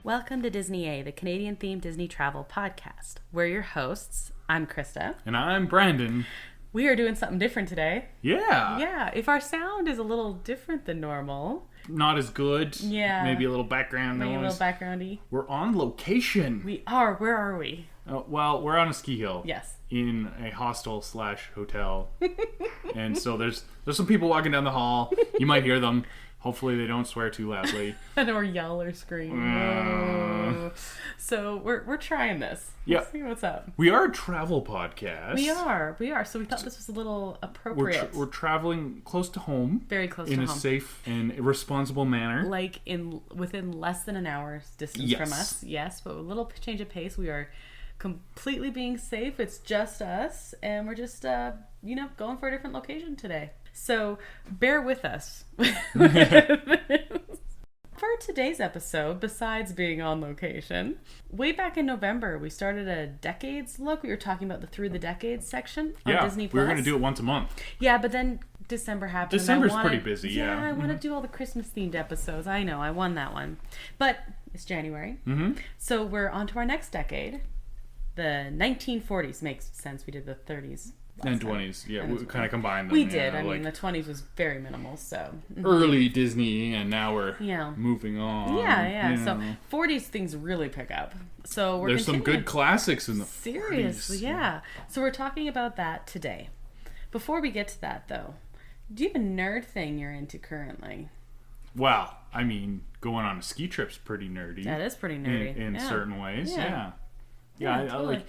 Welcome to Disney A, the Canadian-themed Disney travel podcast. We're your hosts. I'm Krysta. And I'm Brandon. We are doing something different today. Yeah. Yeah, if our sound is a little different than normal. Not as good. Yeah. Maybe a little background noise. Maybe a little backgroundy. We're on location. We are. Where are we? Well, we're on a ski hill. Yes. In a hostel/hotel. And so there's some people walking down the hall. You might hear them. Hopefully they don't swear too loudly. Or yell or scream. So we're trying this. Yeah. Let's see what's up. We are a travel podcast. We are. So we thought this was a little appropriate. We're traveling close to home. Very close to home. In a safe and responsible manner. Like within less than an hour's distance from us. Yes, but with a little change of pace. We are completely being safe. It's just us. And we're just, going for a different location today. So bear with us. For today's episode, besides being on location, way back in November, we started a decades look. We were talking about the Through the Decades section on Disney+. We were going to do it once a month. Yeah, but then December happened. December's pretty busy, yeah. I want to do all the Christmas-themed episodes. I know, I won that one. But it's January. Mm-hmm. So we're on to our next decade. The 1940s makes sense. We did the 30s. And 20s, yeah, we kind of combined them. We did. I mean, the 20s was very minimal, so. Early Disney, and now we're moving on. Yeah. So 40s things really pick up. So there's some good classics in the 40s. Seriously, yeah. So we're talking about that today. Before we get to that, though, do you have a nerd thing you're into currently? Well, I mean, going on a ski trip's pretty nerdy. That is pretty nerdy. In certain ways, yeah. Totally.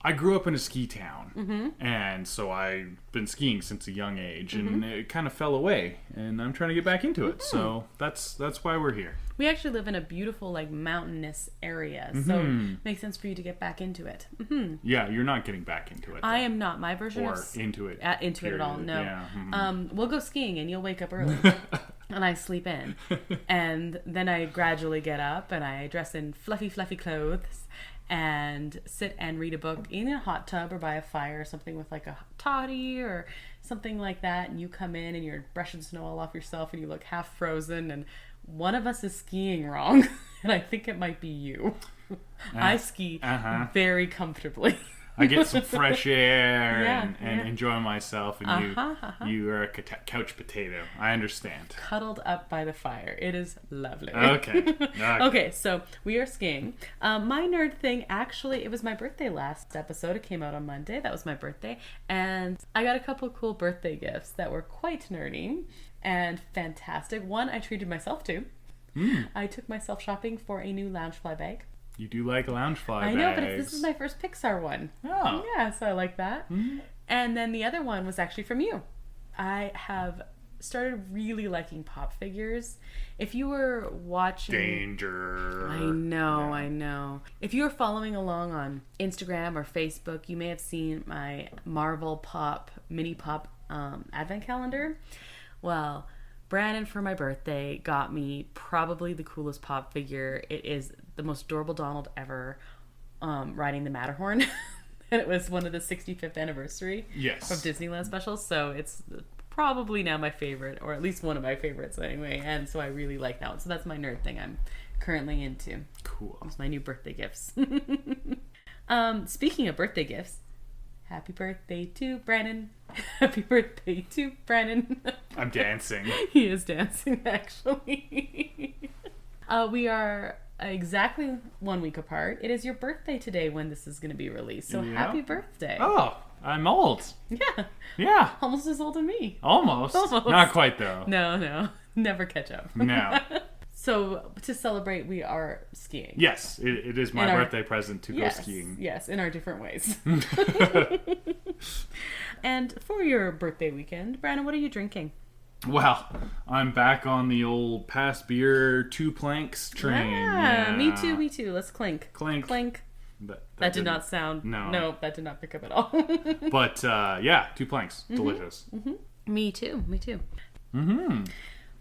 I grew up in a ski town, mm-hmm. and so I've been skiing since a young age, and it kind of fell away, and I'm trying to get back into it. So that's why we're here. We actually live in a beautiful, mountainous area, so it makes sense for you to get back into it. Mm-hmm. Yeah, you're not getting back into it. I am not. My version or of into it. Into it at all. No. Yeah. Mm-hmm. We'll go skiing, and you'll wake up early. And I sleep in. And then I gradually get up, and I dress in fluffy clothes, and sit and read a book in a hot tub or by a fire or something with a toddy or something like that. And you come in and you're brushing snow all off yourself and you look half frozen and one of us is skiing wrong. And I think it might be you. I ski very comfortably. I get some fresh air and enjoy myself, and you are a couch potato. I understand. Cuddled up by the fire. It is lovely. Okay. Okay, so we are skiing. My nerd thing, actually, it was my birthday last episode. It came out on Monday. That was my birthday. And I got a couple of cool birthday gifts that were quite nerdy and fantastic. One I treated myself to. I took myself shopping for a new Loungefly bag. You do like Loungefly bags. I know, but this is my first Pixar one. Oh. Yeah, so I like that. Mm-hmm. And then the other one was actually from you. I have started really liking pop figures. If you were watching... Danger. I know. If you were following along on Instagram or Facebook, you may have seen my Marvel Pop, Mini Pop advent calendar. Well, Brandon, for my birthday, got me probably the coolest pop figure. It is the most adorable Donald ever riding the Matterhorn. And it was one of the 65th anniversary of Disneyland specials. So it's probably now my favorite, or at least one of my favorites anyway. And so I really like that one. So that's my nerd thing I'm currently into. Cool. It's my new birthday gifts. Speaking of birthday gifts, happy birthday to Brandon. Happy birthday to Brandon. I'm dancing. He is dancing, actually. We are exactly 1 week apart. It is your birthday today when this is going to be released. So happy birthday. Oh, I'm old. Yeah. Yeah. Almost as old as me. Almost. Not quite, though. No. Never catch up. No. So to celebrate, we are skiing. Yes, it is my birthday present to go skiing. Yes, in our different ways. And for your birthday weekend, Brandon, what are you drinking? Well, I'm back on the old past beer 2 planks train. Yeah, me too. Let's clink. Clink. Clink. That did not sound... No, that did not pick up at all. But, 2 planks. Delicious. Mm-hmm. Me too. Mm-hmm.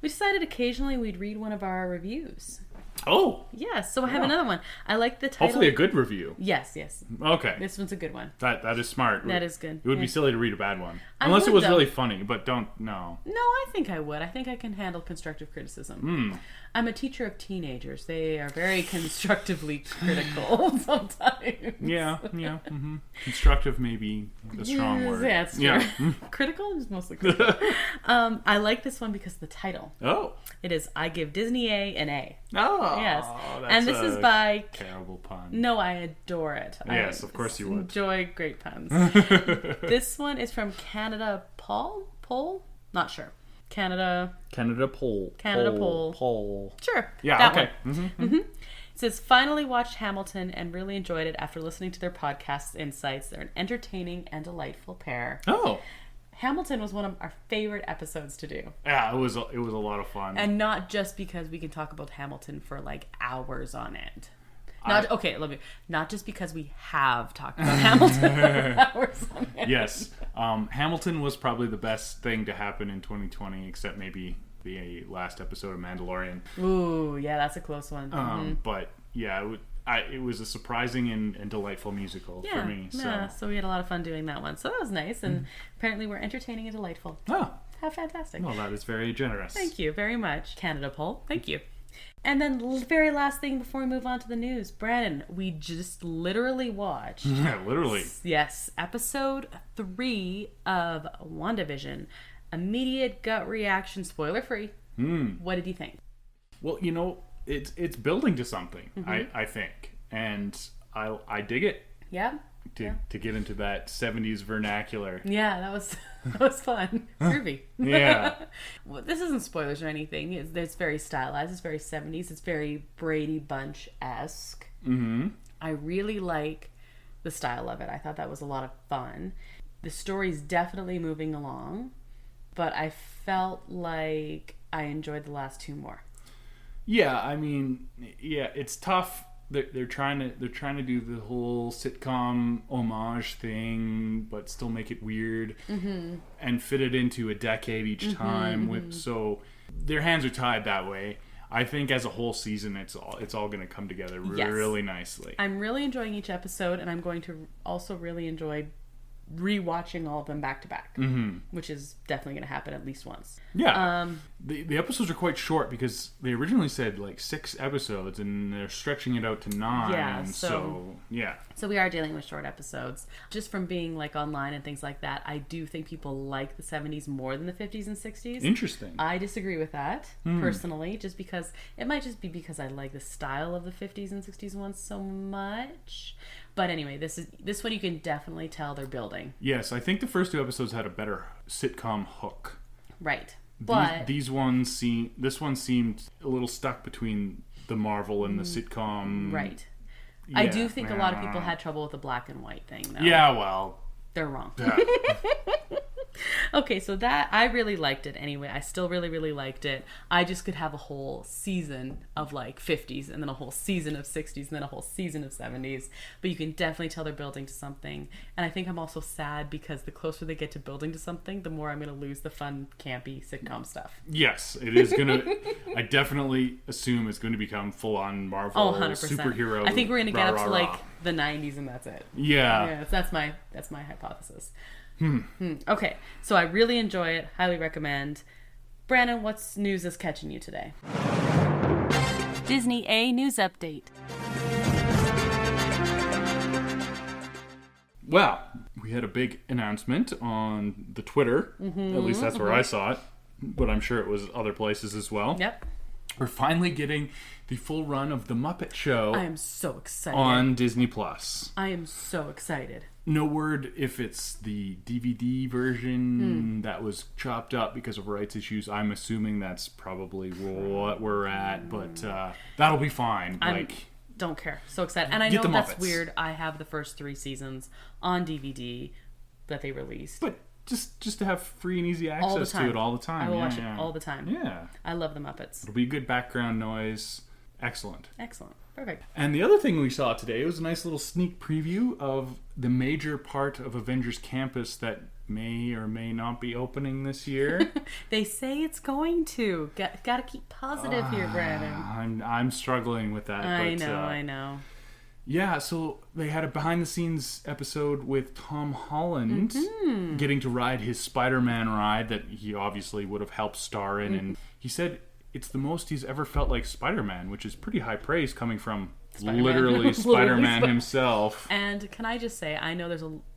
We decided occasionally we'd read one of our reviews. Oh, Yes, so I have another one. I like the title. hopefully a good review. Yes, yes. Okay. This one's a good one. That is smart. That is good. It would be silly to read a bad one. I Unless it would, was though. really funny, but no. No, I think I would. I think I can handle constructive criticism. I'm a teacher of teenagers. They are very constructively critical sometimes. Yeah. Constructive may be a strong word. Yeah, it's true. Yeah. Critical is mostly critical. I like this one because of the title. Oh. It is I Give Disney an A. Oh. Yes. That's And this is by... terrible pun. No, I adore it. Yes, of course you would. Enjoy great puns. This one is from Canada Poll? Not sure. Canada Poll. Poll. Sure. Yeah, that okay. one. It says, finally watched Hamilton and really enjoyed it after listening to their podcast's insights. They're an entertaining and delightful pair. Oh. Hamilton was one of our favorite episodes to do. Yeah, it was a lot of fun. And not just because we can talk about Hamilton for like hours on end. Not just because we have talked about Hamilton for hours on end. Yes. Hamilton was probably the best thing to happen in 2020, except maybe the last episode of Mandalorian. Ooh, yeah, that's a close one. But yeah, it was a surprising and delightful musical for me. So we had a lot of fun doing that one. So that was nice, and apparently we're entertaining and delightful. Oh, how fantastic. Well, that is very generous. Thank you very much, Canada Poll. Thank you. And then the very last thing before we move on to the news, Brandon, we just literally watched... Yeah, literally. Yes, episode 3 of Wandavision. Immediate gut reaction, spoiler free. What did you think? Well, it's building to something, I think. And I dig it. Yeah? To get into that 70s vernacular. Yeah, that was fun. Groovy. Yeah. Well, this isn't spoilers or anything. It's very stylized. It's very 70s. It's very Brady Bunch-esque. I really like the style of it. I thought that was a lot of fun. The story's definitely moving along, but I felt like I enjoyed the last 2 more. Yeah, I mean, it's tough. They're trying to do the whole sitcom homage thing, but still make it weird and fit it into a decade each time. So their hands are tied that way. I think as a whole season, it's all going to come together really nicely. I'm really enjoying each episode, and I'm going to also really enjoy rewatching all of them back to back, which is definitely going to happen at least once. Yeah. The episodes are quite short because they originally said like 6 episodes and they're stretching it out to 9. Yeah, so yeah. So we are dealing with short episodes. Just from being like online and things like that, I do think people like the 70s more than the 50s and 60s. Interesting. I disagree with that personally, just because it might just be because I like the style of the 50s and 60s ones so much. But anyway, this one you can definitely tell they're building. Yes, I think the first 2 episodes had a better sitcom hook. Right. But this one seemed a little stuck between the Marvel and the sitcom. Right. Yeah, I do think a lot of people had trouble with the black and white thing, though. Yeah, well, they're wrong. Yeah. Okay, so that, I really liked it anyway. I still really, really liked it. I just could have a whole season of like 50s and then a whole season of 60s and then a whole season of 70s. But you can definitely tell they're building to something. And I think I'm also sad because the closer they get to building to something, the more I'm going to lose the fun, campy sitcom stuff. Yes, it is going to... I definitely assume it's going to become full-on Marvel 100%. superhero. I think we're going to get up to like the 90s and that's it. Yeah. That's my hypothesis. Okay, so I really enjoy it. Highly recommend. Brandon, what's news is catching you today? Disney A News Update. Well, we had a big announcement on the Twitter. At least that's where I saw it. But I'm sure it was other places as well. Yep. We're finally getting the full run of The Muppet Show. I am so excited. On Disney+. I am so excited. No word if it's the DVD version that was chopped up because of rights issues. I'm assuming that's probably what we're at, but that'll be fine. Don't care. So excited. And I know that's weird. I have the first 3 seasons on DVD that they released. But just to have free and easy access to it all the time. I will watch it all the time. Yeah. I love the Muppets. It'll be good background noise. Excellent. Perfect. And the other thing we saw today was a nice little sneak preview of the major part of Avengers Campus that may or may not be opening this year. They say it's going to. Got to keep positive here, Brandon. I'm struggling with that. I know. Yeah, so they had a behind-the-scenes episode with Tom Holland getting to ride his Spider-Man ride that he obviously would have helped star in. And he said it's the most he's ever felt like Spider-Man, which is pretty high praise coming from literally Spider-Man himself. And can I just say, I know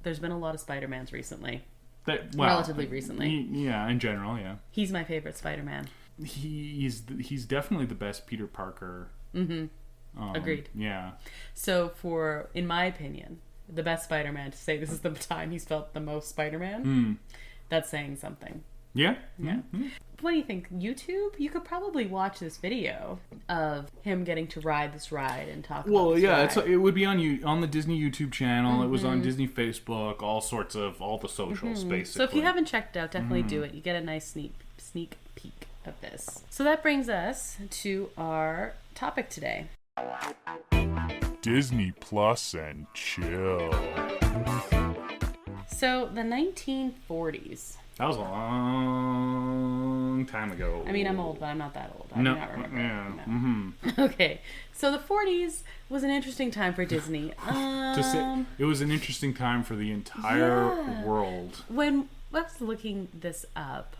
there's been a lot of Spider-Mans recently. Relatively recently. Yeah, in general, yeah. He's my favorite Spider-Man. He's definitely the best Peter Parker. Agreed. Yeah. So in my opinion, the best Spider-Man, to say this is the time he's felt the most Spider-Man, that's saying something. Yeah. Yeah. What do you think? YouTube? You could probably watch this video of him getting to ride this ride and talk about this ride. It would be on the Disney YouTube channel. It was on Disney Facebook, all the socials, basically. So if you haven't checked it out, definitely do it. You get a nice sneak peek of this. So that brings us to our topic today. Disney Plus and chill. So the 1940s. That was a long time ago. I mean, I'm old, but I'm not that old. I do not remember. Yeah. No. Okay, so the 40s was an interesting time for Disney. It was an interesting time for the entire world. When I was looking this up,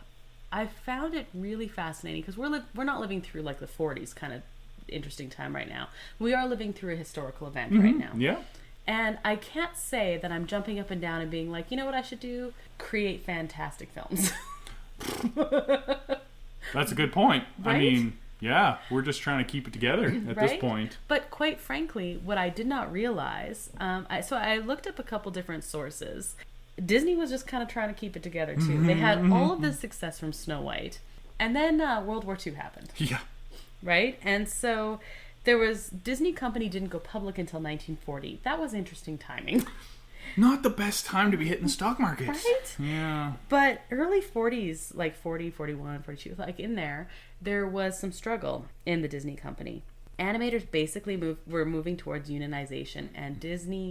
I found it really fascinating because we're not living through like the 40s kind of interesting time right now. We are living through a historical event right now. Yeah. And I can't say that I'm jumping up and down and being like, you know what I should do? Create fantastic films. That's a good point. Right? I mean, yeah, we're just trying to keep it together at this point. But quite frankly, what I did not realize, I looked up a couple different sources. Disney was just kind of trying to keep it together too. They had all of this success from Snow White. And then World War II happened. Yeah. Right? And so Disney Company didn't go public until 1940. That was interesting timing. Not the best time to be hitting stock markets. Right? Yeah. But early 40s, like 40, 41, 42, like in there was some struggle in the Disney Company. Animators basically were moving towards unionization, and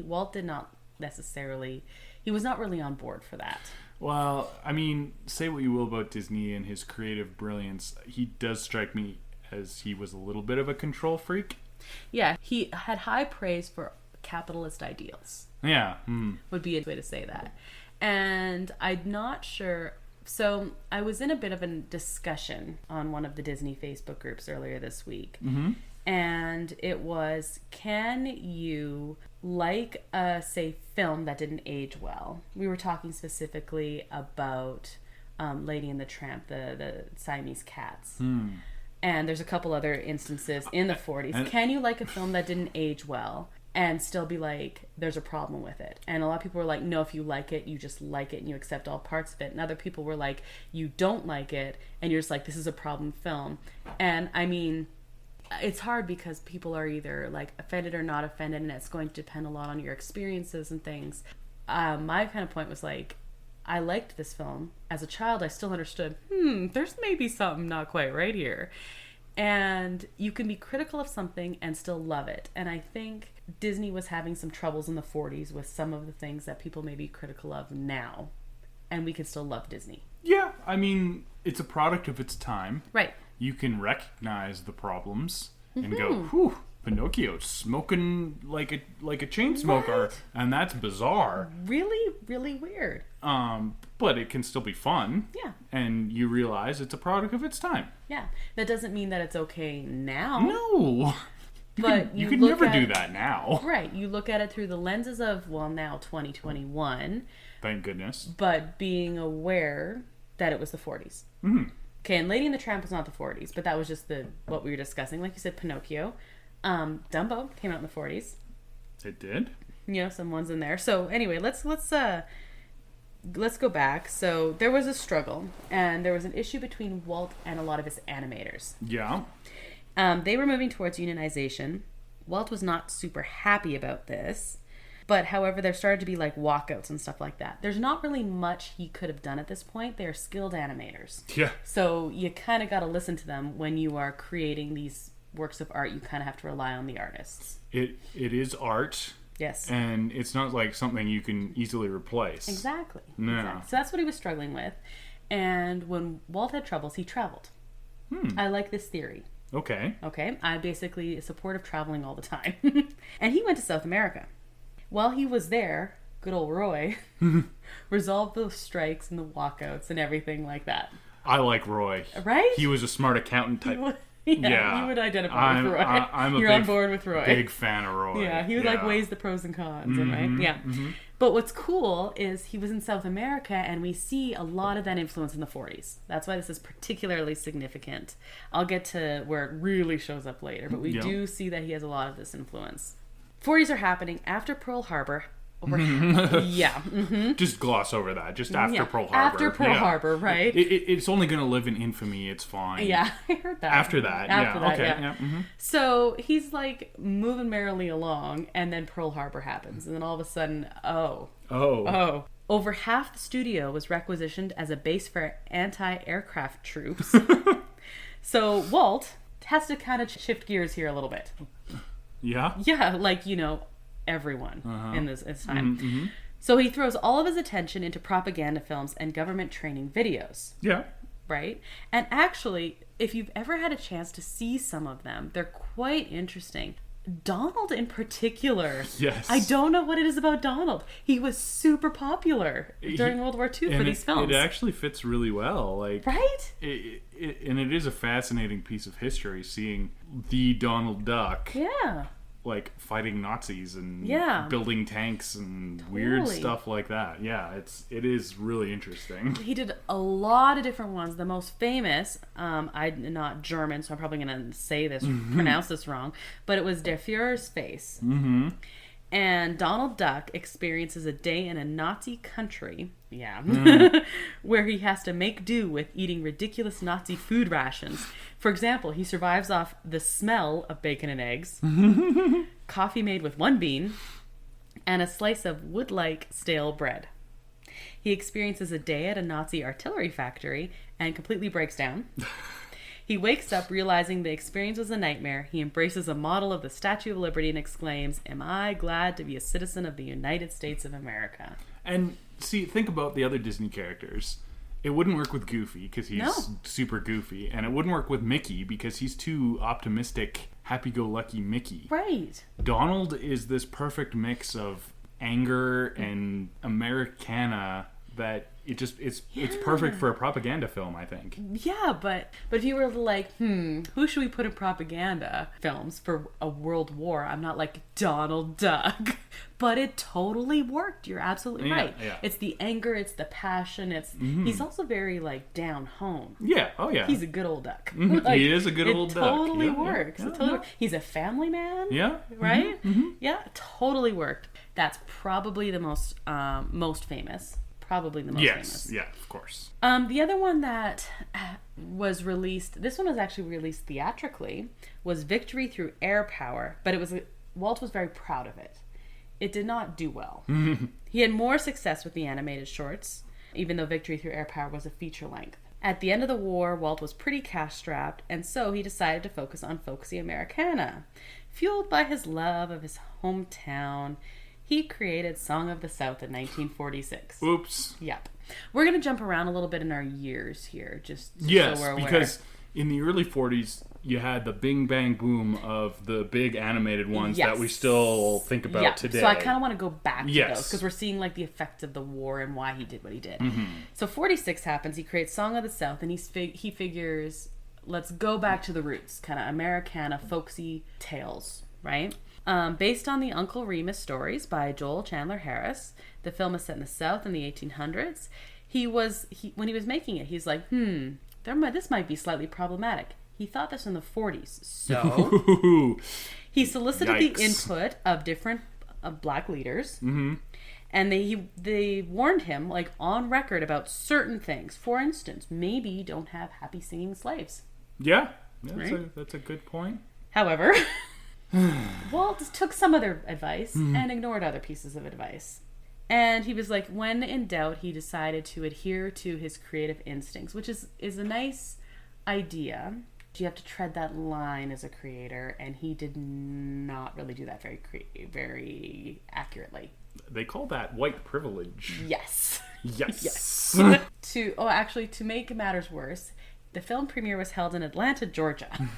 Walt did not necessarily, he was not really on board for that. Well, I mean, say what you will about Disney and his creative brilliance, he does strike me as he was a little bit of a control freak. Yeah, he had high praise for capitalist ideals. Yeah. Would be a way to say that. And I'm not sure. So I was in a bit of a discussion on one of the Disney Facebook groups earlier this week. And it was, can you like a, say, film that didn't age well? We were talking specifically about Lady and the Tramp, the Siamese cats. And there's a couple other instances in the 40s. Can you like a film that didn't age well and still be like, there's a problem with it? And a lot of people were like, no, if you like it, you just like it and you accept all parts of it. And other people were like, you don't like it and you're just like, this is a problem film. And I mean, it's hard because people are either like offended or not offended, and it's going to depend a lot on your experiences and things. My kind of point was like, I liked this film. As a child, I still understood, there's maybe something not quite right here. And you can be critical of something and still love it. And I think Disney was having some troubles in the 40s with some of the things that people may be critical of now. And we can still love Disney. Yeah, I mean, it's a product of its time. Right. You can recognize the problems and go, whew, Pinocchio's smoking like a chain smoker, and that's bizarre. Really, really weird. But it can still be fun. Yeah. And you realize it's a product of its time. Yeah. That doesn't mean that it's okay now. No. But you can never do that now. Right. You look at it through the lenses of, well, now 2021. Thank goodness. But being aware that it was the 40s. Okay, and Lady and the Tramp was not the 40s, but that was just what we were discussing. Like you said, Pinocchio. Dumbo came out in the 40s. It did? You know, some ones in there. So anyway, let's go back. So there was a struggle, and there was an issue between Walt and a lot of his animators. Yeah. They were moving towards unionization. Walt was not super happy about this. But however, there started to be like walkouts and stuff like that. There's not really much he could have done at this point. They are skilled animators. Yeah. So you kind of got to listen to them when you are creating these works of art. You kind of have to rely on the artists. It is art. Yes. And it's not like something you can easily replace. Exactly. No. Exactly. So that's what he was struggling with. And when Walt had troubles, he traveled. I like this theory. Okay. Okay? I'm basically support of traveling all the time. And he went to South America. While he was there, good old Roy resolved those strikes and the walkouts and everything like that. I like Roy. Right? He was a smart accountant type. Yeah, you would identify with Roy. You're on board with Roy. Big fan of Roy. Yeah, he would like weighs the pros and cons, right? Yeah. But what's cool is he was in South America, and we see a lot of that influence in the 40s. That's why this is particularly significant. I'll get to where it really shows up later, but we do see that he has a lot of this influence. 40s are happening after Pearl Harbor. Just gloss over that. Just after Pearl Harbor. After Pearl Harbor, right? It's only going to live in infamy. It's fine. Yeah, I heard that. After that, okay. Yeah. So he's like moving merrily along, and then Pearl Harbor happens, and then all of a sudden, over half the studio was requisitioned as a base for anti-aircraft troops. So Walt has to kind of shift gears here a little bit. Yeah? Yeah, like, everyone in this time. So he throws all of his attention into propaganda films and government training videos. Yeah. Right? And actually, if you've ever had a chance to see some of them, they're quite interesting. Donald in particular. Yes. I don't know what it is about Donald. He was super popular during World War II for these films. It actually fits really well. Like, right? And it is a fascinating piece of history, seeing the Donald Duck. Yeah. Like fighting Nazis and building tanks and weird stuff like that. Yeah, it is really interesting. He did a lot of different ones. The most famous, I'm not German, so I'm probably going to say this, pronounce this wrong, but it was Der Führer's Face. And Donald Duck experiences a day in a Nazi country, where he has to make do with eating ridiculous Nazi food rations. For example, he survives off the smell of bacon and eggs, coffee made with one bean, and a slice of wood-like stale bread. He experiences a day at a Nazi artillery factory and completely breaks down. He wakes up realizing the experience was a nightmare. He embraces a model of the Statue of Liberty and exclaims, "Am I glad to be a citizen of the United States of America?" And see, think about the other Disney characters. It wouldn't work with Goofy because he's super goofy. And it wouldn't work with Mickey because he's too optimistic, happy-go-lucky Mickey. Right. Donald is this perfect mix of anger and Americana that it's perfect for a propaganda film, I think. Yeah, but if you were like, who should we put in propaganda films for a world war? I'm not like Donald Duck. But it totally worked. You're absolutely right. Yeah. It's the anger, it's the passion, he's also very like down home. Yeah, oh yeah. He's a good old duck. Like, he is a good old duck. It totally works. It totally works. He's a family man. Yeah. Right? Yeah, totally worked. That's probably the most famous. Probably the most famous. Yeah, of course. The other one that was released, this one was actually released theatrically, was Victory Through Air Power, but Walt was very proud of it. It did not do well. He had more success with the animated shorts, even though Victory Through Air Power was a feature length. At the end of the war, Walt was pretty cash-strapped, and so he decided to focus on Folksy Americana. Fueled by his love of his hometown, he created Song of the South in 1946. Oops. Yep. We're going to jump around a little bit in our years here, just so we're aware. Because in the early 40s, you had the bing bang boom of the big animated ones that we still think about today. So I kind of want to go back to those, because we're seeing like the effect of the war and why he did what he did. So 46 happens, he creates Song of the South, and he figures, let's go back to the roots, kind of Americana, folksy tales, right? Based on the Uncle Remus stories by Joel Chandler Harris, the film is set in the South in the 1800s. When he was making it, he's like, this might be slightly problematic. He thought this in the 40s, so he solicited the input of different black leaders, and they warned him, like on record, about certain things. For instance, maybe don't have happy singing slaves. Yeah, that's a good point. However, Walt took some of their advice and ignored other pieces of advice. And he was like, when in doubt, he decided to adhere to his creative instincts, which is a nice idea. you have to tread that line as a creator, and he did not really do that very accurately. They call that white privilege. Yes. Yes. Yes. To make matters worse, the film premiere was held in Atlanta, Georgia,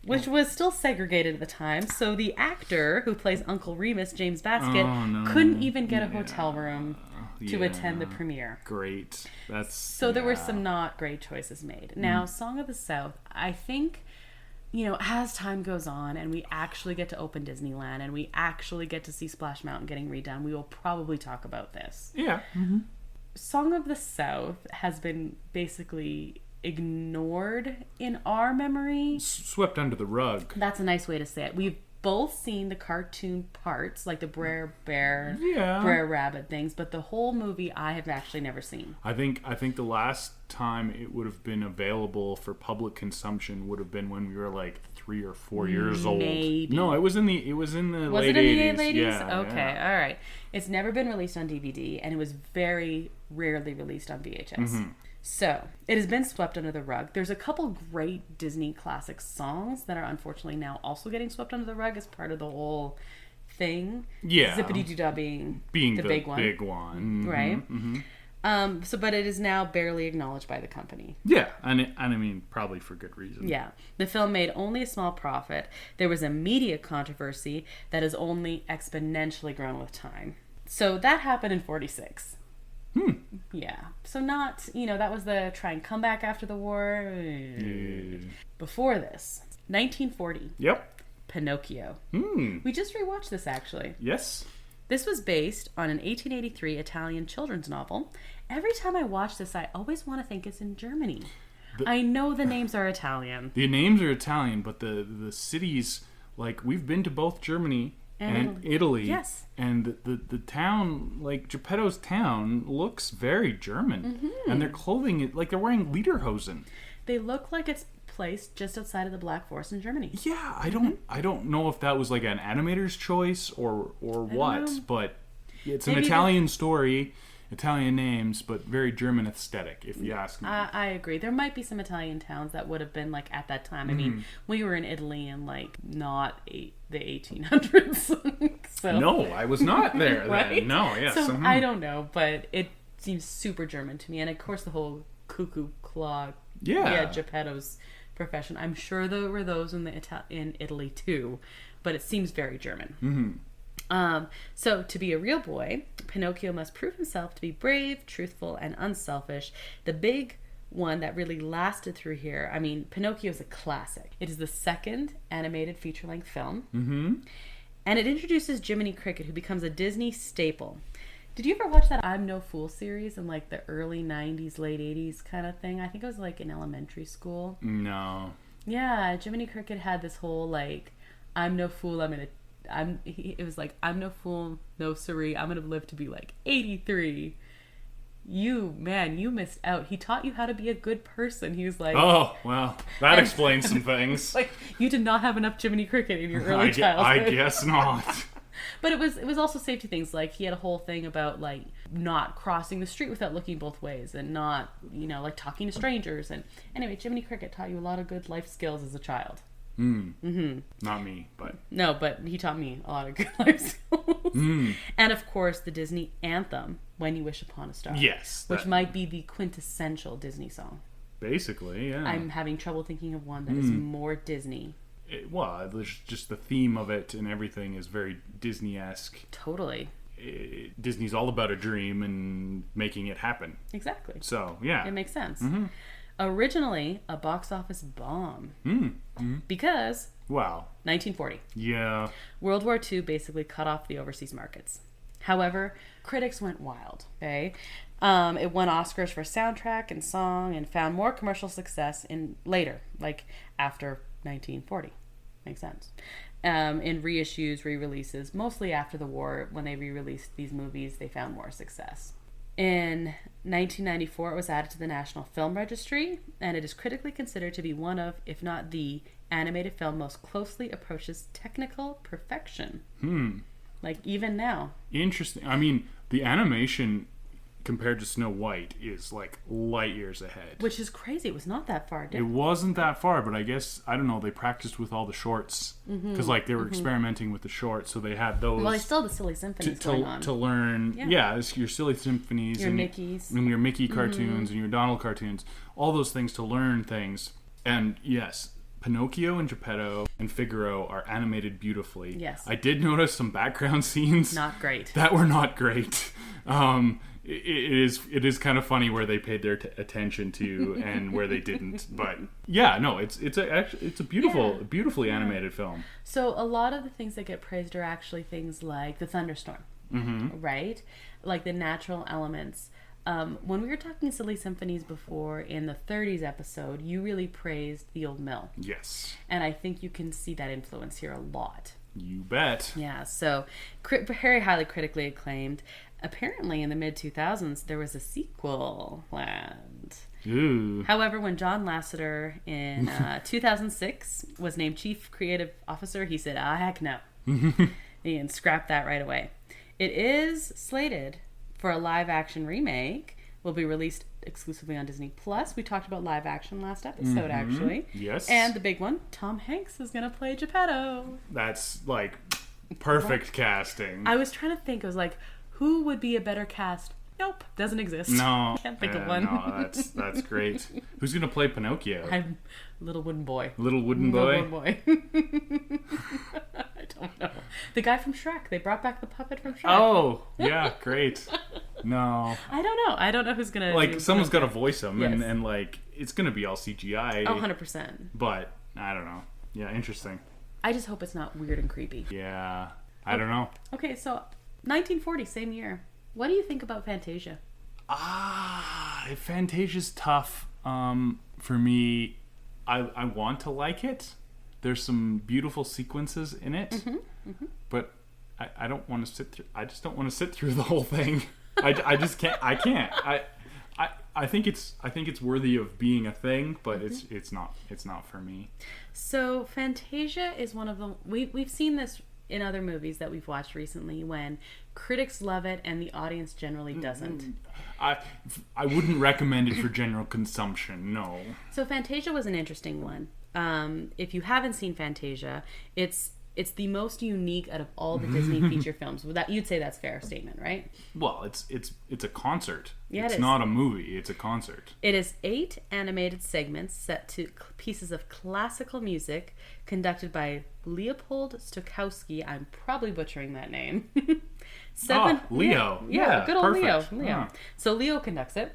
which was still segregated at the time. So the actor who plays Uncle Remus, James Baskett, couldn't even get a hotel room to attend the premiere. Great. There were some not great choices made. Now, Song of the South, I think, as time goes on and we actually get to open Disneyland and we actually get to see Splash Mountain getting redone, we will probably talk about this. Yeah. Song of the South has been basically ignored in our memory. Swept under the rug. That's a nice way to say it. We've both seen the cartoon parts, like the Brer Bear, Brer Rabbit things, but the whole movie I have actually never seen. I think the last time it would have been available for public consumption would have been when we were like 3 or 4 years old. Maybe. No, it was in the late 80s. Was it in the late 80s? Yeah, okay, all right. It's never been released on DVD, and it was very rarely released on VHS. So, it has been swept under the rug. There's a couple great Disney classic songs that are unfortunately now also getting swept under the rug as part of the whole thing. Yeah. Zippity-Doo-Dah being the big one. Big one. Right? But it is now barely acknowledged by the company. Yeah, and I mean, probably for good reason. Yeah. The film made only a small profit. There was a media controversy that has only exponentially grown with time. So that happened in 46. Yeah. So not, that was the try and come back after the war. Before this, 1940. Yep. Pinocchio. We just rewatched this, actually. Yes. This was based on an 1883 Italian children's novel. Every time I watch this, I always want to think it's in Germany. I know the names are Italian. The names are Italian, but the cities, like, we've been to both Germany and Italy. Yes. And the town, like Geppetto's town, looks very German. And their clothing, like they're wearing lederhosen. They look like it's placed just outside of the Black Forest in Germany. Yeah, I don't know if that was like an animator's choice or what, but it's an Italian story, Italian names, but very German aesthetic, if you ask me. I agree. There might be some Italian towns that would have been like at that time. I mean, we were in Italy in like not the 1800s. So. No, I was not there right? then. No, yes. So I don't know, but it seems super German to me. And of course, the whole cuckoo clock. Yeah, Geppetto's profession. I'm sure there were those in in Italy too, but it seems very German. So to be a real boy, Pinocchio must prove himself to be brave, truthful, and unselfish. The big one that really lasted through here, I mean, Pinocchio is a classic. It is the second animated feature-length film. And it introduces Jiminy Cricket, who becomes a Disney staple. Did you ever watch that I'm No Fool series in like the early 90s, late 80s kind of thing? I think it was like in elementary school. No. Yeah, Jiminy Cricket had this whole like, I'm no fool, it was like, I'm no fool, no siree, I'm gonna live to be like 83. You missed out. He taught you how to be a good person. He was like, oh, well, that explains some things. Like, you did not have enough Jiminy Cricket in your early childhood. I guess not. But it was also safety things. Like, he had a whole thing about like not crossing the street without looking both ways, and not, like talking to strangers. And anyway, Jiminy Cricket taught you a lot of good life skills as a child. Not me, but no, but he taught me a lot of good life skills. And of course, the Disney anthem, "When You Wish Upon a Star." Yes, which might be the quintessential Disney song. Basically, yeah. I'm having trouble thinking of one that is more Disney. There's just the theme of it and everything is very Disney-esque. Totally. Disney's all about a dream and making it happen. Exactly. So, yeah. It makes sense. Originally a box office bomb. Because... Wow. 1940. Yeah. World War II basically cut off the overseas markets. However, critics went wild, okay? It won Oscars for soundtrack and song and found more commercial success later, like after 1940. Makes sense. In reissues, re-releases, mostly after the war, when they re-released these movies, they found more success. In 1994, it was added to the National Film Registry, and it is critically considered to be one of, if not the, animated film most closely approaches technical perfection. Like, even now. Interesting. I mean, the animation compared to Snow White, is like light years ahead. Which is crazy. It was not that far. It wasn't that far, but I guess, I don't know, they practiced with all the shorts. Because, like, they were experimenting with the shorts, so they had those... Well, they still had the silly symphonies going on. To learn, it's your silly symphonies. Your Mickeys. And your Mickey cartoons and your Donald cartoons. All those things to learn things. And, yes, Pinocchio and Geppetto and Figaro are animated beautifully. Yes. I did notice some background scenes... Not great. That were not great. It is kind of funny where they paid their attention to and where they didn't, but yeah, no, it's a beautifully animated film. So a lot of the things that get praised are actually things like the thunderstorm, right? Like the natural elements. When we were talking silly symphonies before in the 30s episode, you really praised the old mill. Yes, and I think you can see that influence here a lot. You bet. Yeah, so very highly critically acclaimed. Apparently, in the mid-2000s, there was a sequel planned. Ooh. However, when John Lasseter in 2006 was named Chief Creative Officer, he said, heck no. And scrapped that right away. It is slated for a live-action remake. Will be released exclusively on Disney+. We talked about live-action last episode, actually. Yes. And the big one, Tom Hanks is going to play Geppetto. That's, like, perfect casting. I was trying to think. I was like... Who would be a better cast? Nope, doesn't exist. No, Can't think of one. No, that's great. Who's gonna play Pinocchio? I'm Little Wooden Boy. Little Wooden Boy. Little Wooden Boy. I don't know. The guy from Shrek. They brought back the puppet from Shrek. Oh, yeah, great. No, I don't know. I don't know who's gonna. Like someone's got to voice him, Yes. and like it's gonna be all CGI. Oh, 100%. But I don't know. Yeah, interesting. I just hope it's not weird and creepy. Yeah, I don't know. Okay, so 1940, same year. What do you think about Fantasia? Fantasia's tough. For me, I want to like it. There's some beautiful sequences in it, but I don't want to sit through. I just don't want to sit through the whole thing. I just can't. I can't. I think it's worthy of being a thing, but it's not for me. So Fantasia is one of the we've seen this in other movies that we've watched recently when critics love it and the audience generally doesn't. I wouldn't recommend it for general consumption, no. So Fantasia was an interesting one. If you haven't seen Fantasia, it's the most unique out of all the Disney feature films. You'd say that's a fair statement, right? Well, it's a concert. Yeah, it's not a movie, it's a concert. It is 8 animated segments set to pieces of classical music conducted by Leopold Stokowski. I'm probably butchering that name. Leo. Yeah, good old perfect. Leo. Yeah. So Leo conducts it.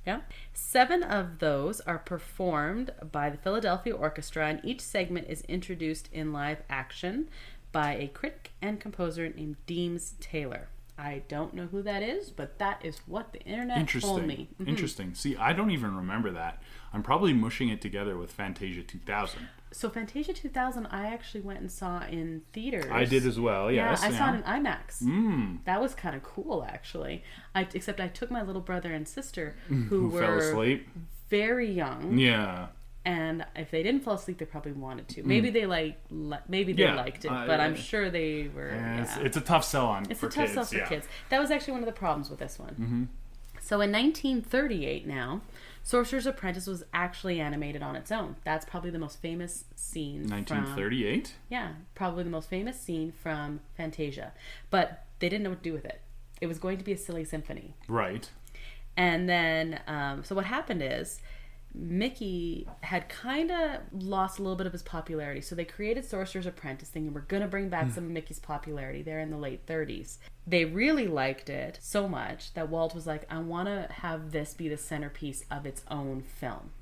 Yeah. 7 of those are performed by the Philadelphia Orchestra, and each segment is introduced in live action by a critic and composer named Deems Taylor. I don't know who that is, but that is what the internet told me. Interesting. See, I don't even remember that. I'm probably mushing it together with Fantasia 2000. So Fantasia 2000, I actually went and saw in theaters. I did as well, yes. Yeah, I saw it in IMAX. That was kind of cool, actually. Except I took my little brother and sister who were fell asleep. Very young. Yeah. And if they didn't fall asleep, they probably wanted to. Maybe they liked it, but I'm sure they were. It's a tough sell for kids. It's a tough sell for kids. That was actually one of the problems with this one. So in 1938, now, Sorcerer's Apprentice was actually animated on its own. That's probably the most famous scene. 1938. Yeah, probably the most famous scene from Fantasia, but they didn't know what to do with it. It was going to be a silly symphony. Right. And then, so what happened is, Mickey had kind of lost a little bit of his popularity, so they created Sorcerer's Apprentice thinking we're going to bring back some of Mickey's popularity there in the late 30s. They really liked it so much that Walt was like, I want to have this be the centerpiece of its own film.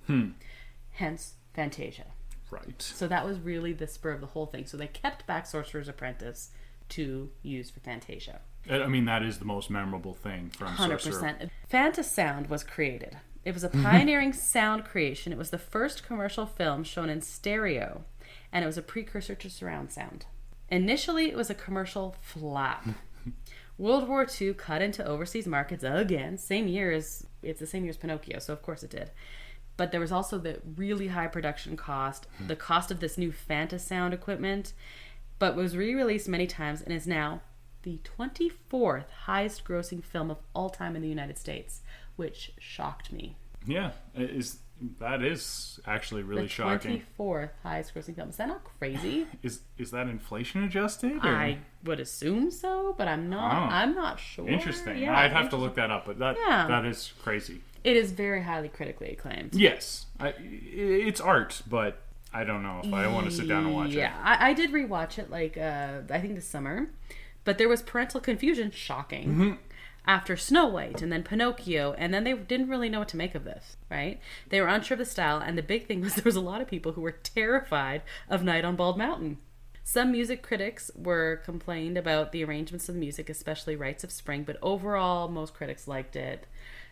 Hence Fantasia. Right. So that was really the spur of the whole thing. So they kept back Sorcerer's Apprentice to use for Fantasia. I mean, that is the most memorable thing from 100%. Sorcerer. Fantasound was created. It was a pioneering sound creation. It was the first commercial film shown in stereo, and it was a precursor to surround sound. Initially, it was a commercial flop. World War II cut into overseas markets again, it's the same year as Pinocchio, so of course it did. But there was also the really high production cost, the cost of this new Fantasound equipment, but was re-released many times and is now the 24th highest grossing film of all time in the United States, which shocked me. Yeah, that is actually really shocking. The 24th highest grossing film. Is that not crazy? Is that inflation adjusted? Or? I would assume so, but I'm not. I'm not sure. Interesting. Yeah, I'd have to look that up, but that is crazy. It is very highly critically acclaimed. Yes, it's art, but I don't know if I want to sit down and watch it. Yeah, I did rewatch it I think this summer, but there was parental confusion. Shocking. After Snow White and then Pinocchio, and then they didn't really know what to make of this, right? They were unsure of the style, and the big thing was there was a lot of people who were terrified of Night on Bald Mountain. Some music critics were complained about the arrangements of the music, especially Rites of Spring, but overall, most critics liked it.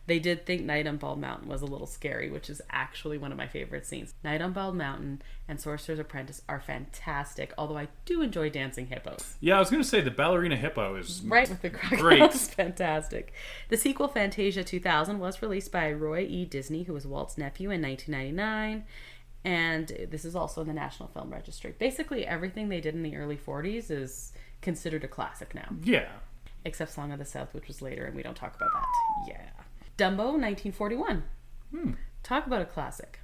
They did think Night on Bald Mountain was a little scary, which is actually one of my favorite scenes. Night on Bald Mountain and Sorcerer's Apprentice are fantastic, although I do enjoy Dancing Hippos. Yeah, I was going to say the ballerina hippo is right with the crocodiles. Fantastic. The sequel, Fantasia 2000, was released by Roy E. Disney, who was Walt's nephew, in 1999. And this is also in the National Film Registry. Basically, everything they did in the early 40s is considered a classic now. Yeah. Except Song of the South, which was later, and we don't talk about that. Yeah. Dumbo, 1941. Talk about a classic.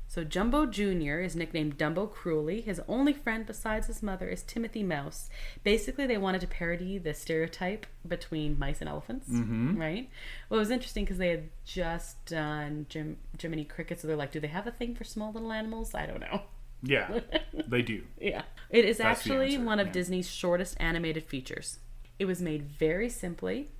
So Jumbo Jr. is nicknamed Dumbo cruelly. His only friend besides his mother is Timothy Mouse. Basically, they wanted to parody the stereotype between mice and elephants, right? Well, it was interesting because they had just done Jiminy Cricket, so they're like, do they have a thing for small little animals? I don't know. Yeah, they do. Yeah. It is actually one of Disney's shortest animated features. It was made very simply,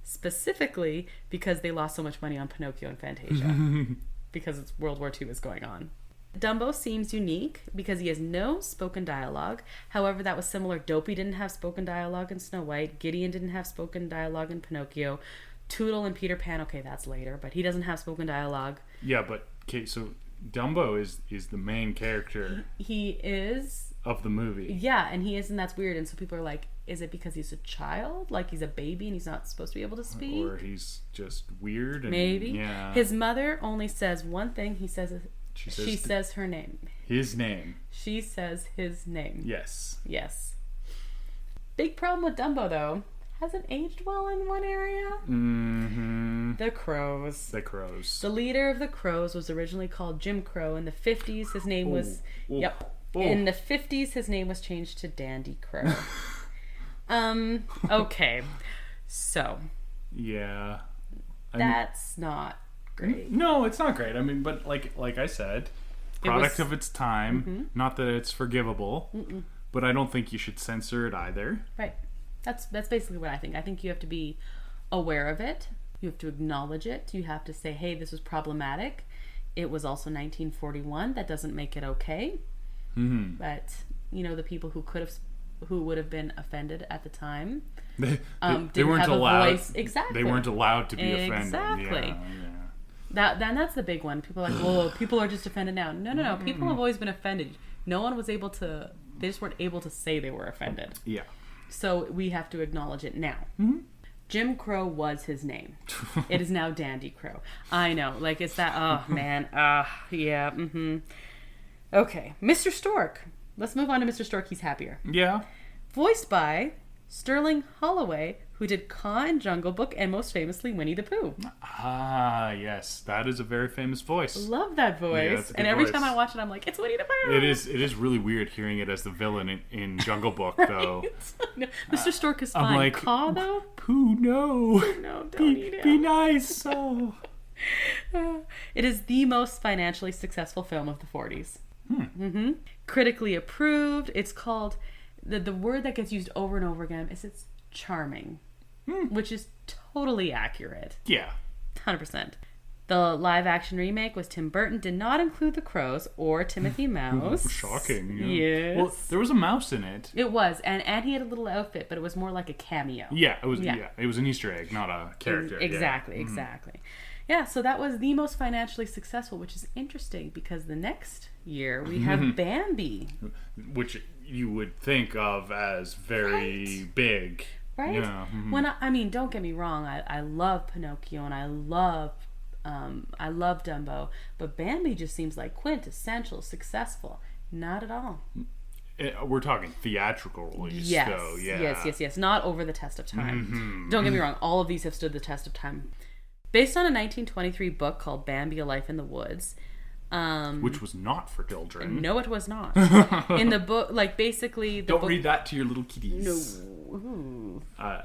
specifically because they lost so much money on Pinocchio and Fantasia because it's World War II is going on. Dumbo seems unique because he has no spoken dialogue. However, that was similar. Dopey didn't have spoken dialogue in Snow White. Gideon didn't have spoken dialogue in Pinocchio. Tootle and Peter Pan, okay, that's later, but he doesn't have spoken dialogue. Yeah, but okay, so Dumbo is the main character. He is of the movie. Yeah, and he is, and that's weird. And so people are like, is it because he's a child? Like he's a baby and he's not supposed to be able to speak? Or he's just weird? And, maybe. Yeah. His mother only says one thing. She says her name. His name. She says his name. Yes. Yes. Big problem with Dumbo, though. Hasn't aged well in one area. The Crows. The Crows. The leader of the Crows was originally called Jim Crow. In the 50s, his name was... Yep. In the 50s, his name was changed to Dandy Crow. Okay. So. Yeah. That's not great. No, it's not great. I mean, but like I said, product of its time. Not that it's forgivable, but I don't think you should censor it either. Right. That's basically what I think. I think you have to be aware of it. You have to acknowledge it. You have to say, hey, this was problematic. It was also 1941. That doesn't make it okay. But, the people who would have been offended at the time they didn't weren't have allowed. A voice. Exactly. They weren't allowed to be offended. Exactly. Yeah. That's the big one. People are like, well, people are just offended now. No. People have always been offended. No one was able to... They just weren't able to say they were offended. Yeah. So we have to acknowledge it now. Jim Crow was his name. It is now Dandy Crow. I know. Like, it's that... Oh, man. Yeah. Okay. Mr. Stork. Let's move on to Mr. Stork. He's happier. Yeah. Voiced by Sterling Holloway, who did Kaa and Jungle Book, and most famously Winnie the Pooh. Ah, yes. That is a very famous voice. Love that voice. Yeah, and every time I watch it, I'm like, it's Winnie the Pooh. It is really weird hearing it as the villain in Jungle Book, though. No, Mr. Stork is fine. I'm like, Kaa, though? Pooh, no. No, don't eat him. Be nice. Oh. It is the most financially successful film of the 40s. Critically approved. It's called... The word that gets used over and over again is it's charming. Which is totally accurate. Yeah. 100%. The live action remake was Tim Burton, did not include the Crows or Timothy Mouse. Shocking. Yeah. Yes. Well, there was a mouse in it. It was, and he had a little outfit, but it was more like a cameo. Yeah, it was. Yeah, it was an Easter egg, not a character. Exactly. Yeah, so that was the most financially successful, which is interesting because the next year we have Bambi, which you would think of as very big. Right? Yeah. When I mean, don't get me wrong, I love Pinocchio and I love Dumbo, but Bambi just seems like quintessential successful. Not at all. We're talking theatrical release, Yes, though. Yeah. yes. Not over the test of time. Don't get me wrong. All of these have stood the test of time. Based on a 1923 book called Bambi: A Life in the Woods. Which was not for children. No, it was not. In the book, like, basically... Don't read that to your little kitties. No. Ooh.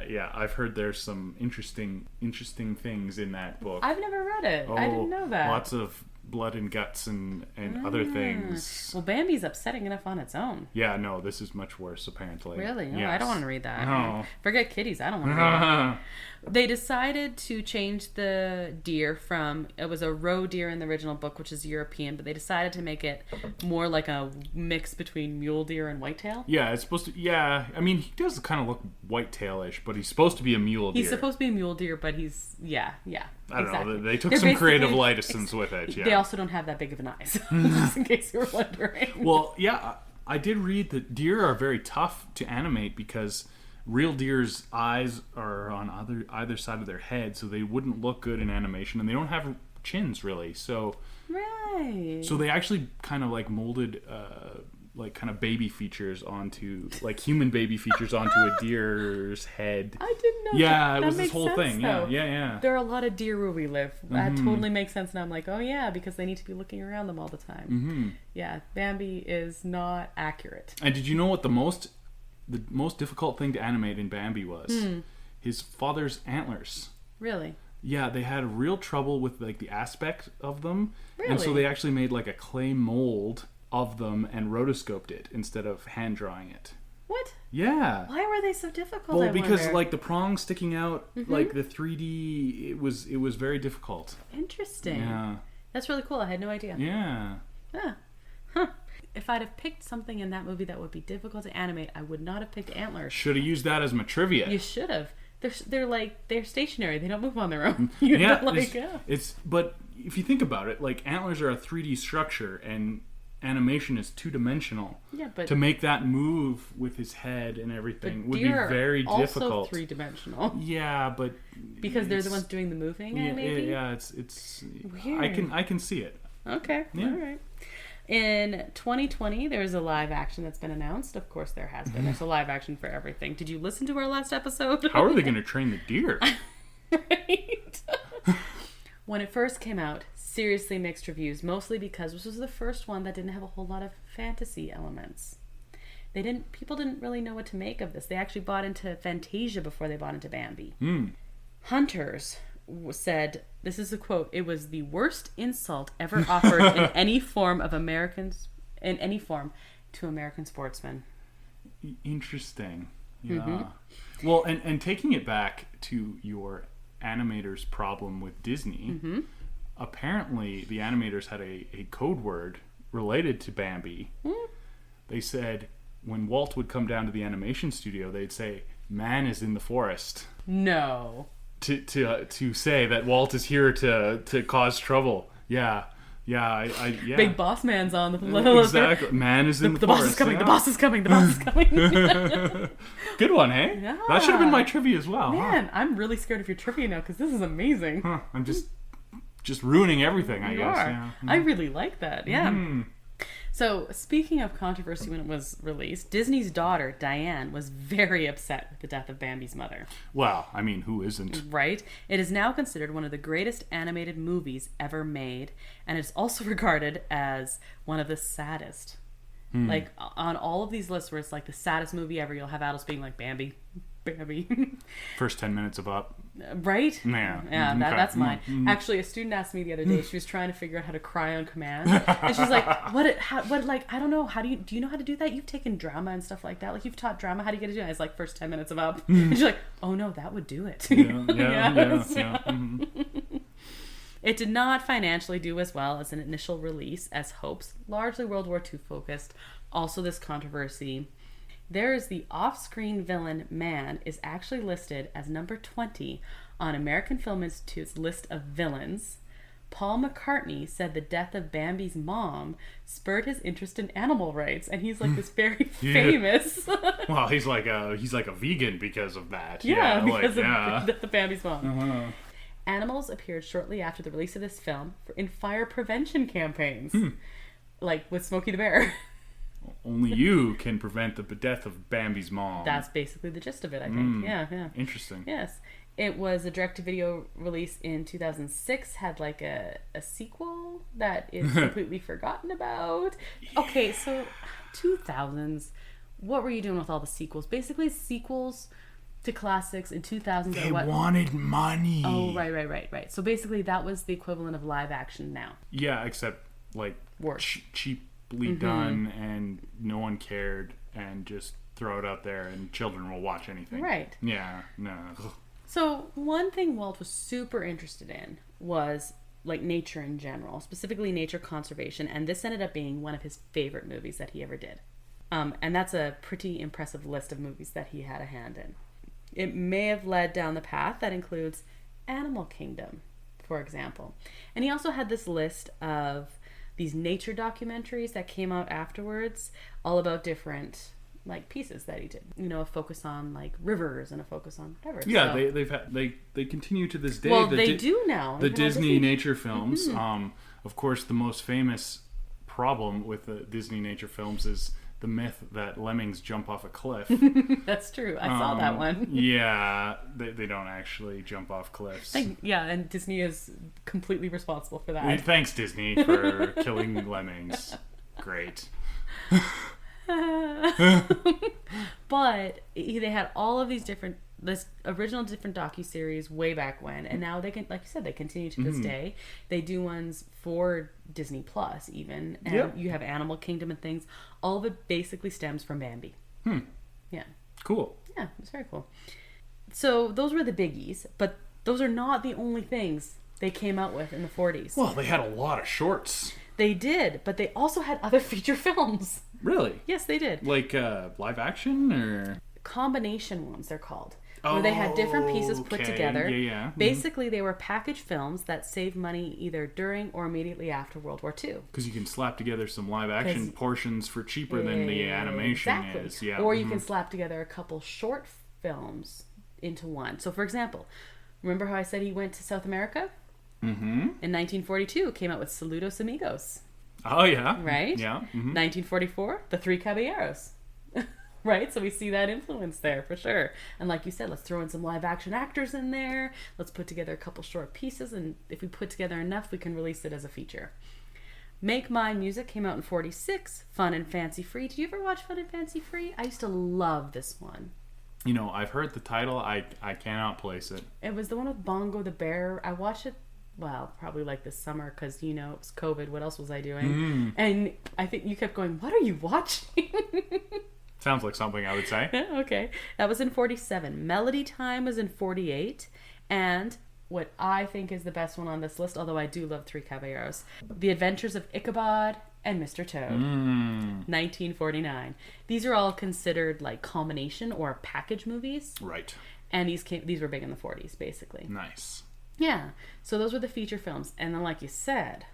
Yeah, I've heard there's some interesting things in that book. I've never read it. I didn't know that. Lots of blood and guts and other things. Well, Bambi's upsetting enough on its own. Yeah, no, this is much worse, apparently. Really? No, Yes. I don't want to read that. No. Forget kitties. I don't want to read that. They decided to change the deer from... It was a roe deer in the original book, which is European, but they decided to make it more like a mix between mule deer and whitetail. Yeah, it's supposed to... Yeah, I mean, he does kind of look whitetail-ish, but he's supposed to be a mule deer. He's supposed to be a mule deer, but he's... Yeah. I don't know. They took They're some creative basically- license with it, yeah. They also don't have that big of an eyes, just in case you were wondering. Well, yeah, I did read that deer are very tough to animate because real deer's eyes are on either side of their head, so they wouldn't look good in animation, and they don't have chins really. So Right. So they actually kind of like molded like kind of baby features onto like human baby features onto a deer's head. I didn't know. Yeah, it that was this makes whole sense, thing. though. Yeah. There are a lot of deer where we live. That totally makes sense. And I'm like, oh yeah, because they need to be looking around them all the time. Mm-hmm. Yeah, Bambi is not accurate. And did you know what the most difficult thing to animate in Bambi was? His father's antlers. Really? Yeah, they had real trouble with like the aspect of them. Really? And so they actually made like a clay mold of them and rotoscoped it instead of hand drawing it. What? Yeah. Why were they so difficult? Well, I because wonder? like the prongs sticking out, like the 3D, it was very difficult. Interesting. Yeah. That's really cool. I had no idea. Yeah. Yeah. Huh. If I'd have picked something in that movie that would be difficult to animate, I would not have picked antlers. Should have used that as my trivia. You should have. They're stationary. They don't move on their own. It's but if you think about it, like antlers are a 3D structure and animation is 2-dimensional. Yeah, but to make that move with his head and everything would be very difficult. Also 3-dimensional. Yeah, but because they're the ones doing the moving. Maybe. Yeah, it's weird. I can see it. Okay. Yeah. All right. In 2020, there's a live action that's been announced. Of course, there has been. There's a live action for everything. Did you listen to our last episode? How are they going to train the deer? Right. When it first came out, seriously mixed reviews, mostly because this was the first one that didn't have a whole lot of fantasy elements. People didn't really know what to make of this. They actually bought into Fantasia before they bought into Bambi. Hunters said, this is a quote, "It was the worst insult ever offered in any form to American sportsmen." Interesting. Yeah. Well, and taking it back to your animators' problem with Disney, apparently the animators had a code word related to Bambi. They said when Walt would come down to the animation studio, they'd say, "Man is in the forest." No. To say that Walt is here to cause trouble. Yeah. Big boss man's on the exactly. Man is in the forest. forest. Boss is coming. Yeah. The boss is coming. The boss is coming. Good one, hey? Yeah. That should have been my trivia as well. Man, I'm really scared of your trivia now because this is amazing. I'm just ruining everything, I guess. Are. Yeah. I really like that. Yeah. So, speaking of controversy when it was released, Disney's daughter, Diane, was very upset with the death of Bambi's mother. Well, I mean, who isn't? Right? It is now considered one of the greatest animated movies ever made, and it's also regarded as one of the saddest. Like, on all of these lists where it's like the saddest movie ever, you'll have Alice being like, Bambi. First 10 minutes of Up. Right? Yeah. Yeah, Okay. that's mine. Actually, a student asked me the other day, she was trying to figure out how to cry on command. And she's like, I don't know, do you know how to do that? You've taken drama and stuff like that. Like, you've taught drama, how do you get to do it? I was like, first 10 minutes of Up. And she's like, oh no, that would do it. Yeah. It did not financially do as well as an initial release as hopes, largely World War II focused. Also, this controversy. There is the off-screen villain Man is actually listed as number 20 on American Film Institute's list of villains. Paul McCartney said the death of Bambi's mom spurred his interest in animal rights, and he's like this very famous. Well, he's like a vegan because of that. Because of the Bambi's mom. Animals appeared shortly after the release of this film in fire prevention campaigns, like with Smokey the Bear. Only you can prevent the death of Bambi's mom. That's basically the gist of it, I think. Yeah. Interesting. Yes. It was a direct-to-video release in 2006, had like a sequel that is completely forgotten about. Yeah. Okay, so 2000s, what were you doing with all the sequels? Basically, sequels to classics in 2000s. They wanted money. Oh, right. So basically, that was the equivalent of live action now. Yeah, except like cheaply done, and no one cared, and just throw it out there, and children will watch anything. Right. Yeah. No. So one thing Walt was super interested in was like nature in general, specifically nature conservation, and this ended up being one of his favorite movies that he ever did. And that's a pretty impressive list of movies that he had a hand in. It may have led down the path that includes Animal Kingdom, for example. And he also had this list of these nature documentaries that came out afterwards, all about different like pieces that he did. A focus on like rivers and a focus on whatever. Yeah, so, they continue to this day. Well, they do now. The Disney nature films. Of course, the most famous problem with the Disney nature films is the myth that lemmings jump off a cliff. That's true. I saw that one. Yeah, they don't actually jump off cliffs. And Disney is completely responsible for that. Thanks, Disney, for killing lemmings. Great. But they had all of these this original different docuseries way back when, and now they can, like you said, they continue to this day. They do ones for Disney Plus even, and you have Animal Kingdom and things. All of it basically stems from Bambi. Yeah. Cool. Yeah, it's very cool. So those were the biggies, but those are not the only things they came out with in the 40s. Well, they had a lot of shorts. They did, but they also had other feature films. Really? Yes, they did. Like live action or combination ones, they're called. Where they had different pieces put together. Yeah. Basically, they were package films that saved money either during or immediately after World War II. Because you can slap together some live action portions for cheaper than the animation is. Yeah. Or you can slap together a couple short films into one. So, for example, remember how I said he went to South America? In 1942, came out with Saludos Amigos. Oh, yeah. Right? Yeah. 1944, The Three Caballeros. Right? So we see that influence there for sure. And like you said, let's throw in some live action actors in there. Let's put together a couple short pieces. And if we put together enough, we can release it as a feature. Make Mine Music came out in 46. Fun and Fancy Free. Did you ever watch Fun and Fancy Free? I used to love this one. I've heard the title. I cannot place it. It was the one with Bongo the Bear. I watched it, probably like this summer because, it was COVID. What else was I doing? And I think you kept going, what are you watching? Sounds like something I would say. Okay. That was in 47. Melody Time was in 48. And what I think is the best one on this list, although I do love Three Caballeros, The Adventures of Ichabod and Mr. Toad. 1949. These are all considered like culmination or package movies. Right. And these were big in the 40s, basically. Nice. Yeah. So those were the feature films. And then, like you said,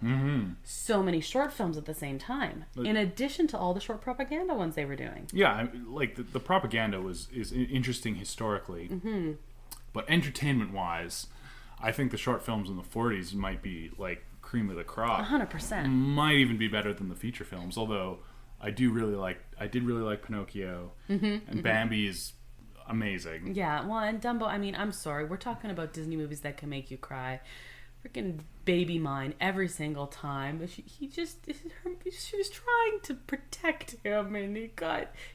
so many short films at the same time, in addition to all the short propaganda ones they were doing. Yeah, like the propaganda is interesting historically. But entertainment-wise, I think the short films in the 40s might be like cream of the crop. 100%. Might even be better than the feature films, although I did really like Pinocchio, and Bambi is amazing. Yeah, well, and Dumbo, I'm sorry, we're talking about Disney movies that can make you cry. Freaking Baby Mine every single time. She was trying to protect him, and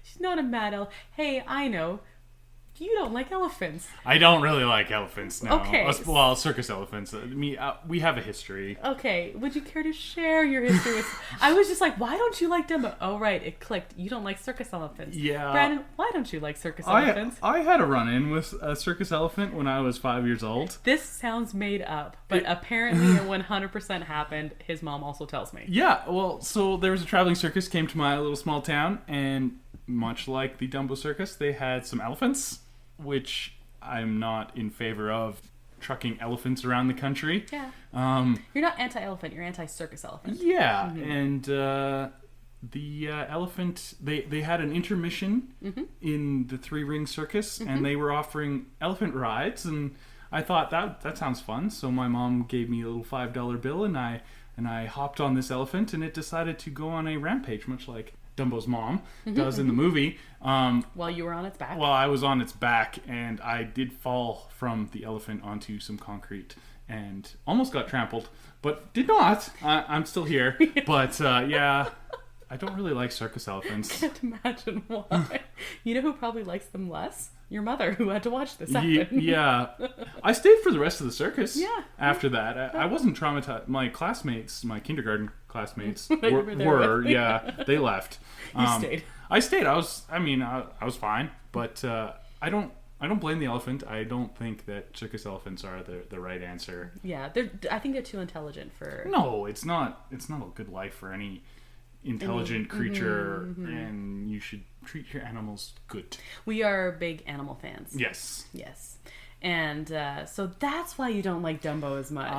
she's not a mad elf. Hey, I know. You don't like elephants. I don't really like elephants, no. Okay. Well, circus elephants. We have a history. Okay. Would you care to share your history with... I was just like, why don't you like Dumbo? Oh, right. It clicked. You don't like circus elephants. Yeah. Brandon, why don't you like circus elephants? I had a run-in with a circus elephant when I was 5 years old. This sounds made up, but apparently it 100% happened. His mom also tells me. Yeah. Well, so there was a traveling circus came to my little small town, and much like the Dumbo circus, they had some elephants, which I'm not in favor of, trucking elephants around the country. Yeah. You're not anti-elephant, you're anti-circus elephant. Yeah, and the elephant, they had an intermission in the three-ring circus, and they were offering elephant rides, and I thought that sounds fun, so my mom gave me a little $5 bill, and I hopped on this elephant, and it decided to go on a rampage, much like Dumbo's mom, does in the movie. While you were on its back. Well, I was on its back, and I did fall from the elephant onto some concrete and almost got trampled, but did not. I'm still here. But, yeah, I don't really like circus elephants. I can't imagine why. You know who probably likes them less? Your mother, who had to watch this happen. Yeah. I stayed for the rest of the circus. Yeah. After that. I wasn't traumatized. My classmates, my kindergarten classmates were yeah, they left. You stayed. I stayed. I was fine, but I don't blame the elephant. I don't think that circus elephants are the right answer. Yeah, I think they're too intelligent for... No, it's not a good life for any intelligent creature, and you should treat your animals good. We are big animal fans. Yes. And so that's why you don't like Dumbo as much.